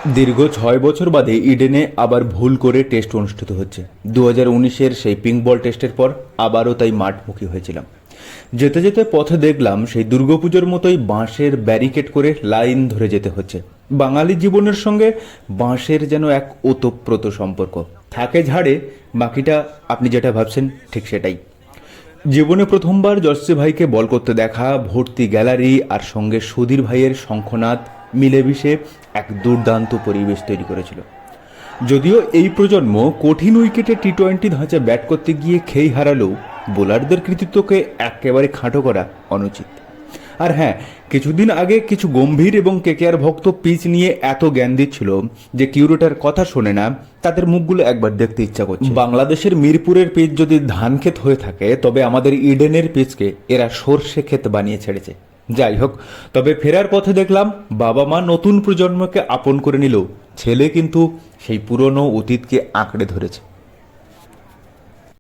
দীর্ঘ 6 বছর বাদে ইডেনে আবার ভুল করে টেস্ট অনুষ্ঠিত হচ্ছে। 2019-এর সেই পিঙ্ক বল টেস্টের পর আবারও তাই মাঠমুখী হয়েছিলাম। যেতে যেতে পথে দেখলাম সেই দুর্গাপুজোর মতোই বাঁশের ব্যারিকেড করে লাইন ধরে যেতে হচ্ছে। বাঙালি জীবনের সঙ্গে বাঁশের যেন এক ওতপ্রোত সম্পর্ক থাকে। ঝাড়ে বাকিটা আপনি যেটা ভাবছেন ঠিক সেটাই। জীবনে প্রথমবার জর্সি ভাইকে বল করতে দেখা, ভর্তি গ্যালারি আর সঙ্গে সুধীর ভাইয়ের শঙ্খনাদ মিলেমিশে এক দুর্দান্ত পরিবেশ তৈরি করেছিল। যদিও এই প্রজন্ম কঠিন উইকেটে টি-20 ধাঁচে ব্যাট করতে গিয়ে খেই হারালেও বোলারদের কৃতিত্বকে একেবারে খাটো করা অনুচিত। আর হ্যাঁ, কিছুদিন আগে কিছু গম্ভীর এবং কেকেআর ভক্ত পিচ নিয়ে এত জ্ঞান দিচ্ছিল যে কিউরেটার কথা শোনে না, তাদের মুখগুলো একবার দেখতে ইচ্ছা করছে। বাংলাদেশের মিরপুরের পিচ যদি ধান ক্ষেত হয়ে থাকে, তবে আমাদের ইডেনের পিচকে এরা সর্ষে ক্ষেত বানিয়ে ছেড়েছে। যাই হোক, তবে ফেরার পথে দেখলাম বাবা মা নতুন প্রজন্মকে আপন করে নিলেও ছেলে কিন্তু সেই পুরনো অতীতকে আঁকড়ে ধরেছে।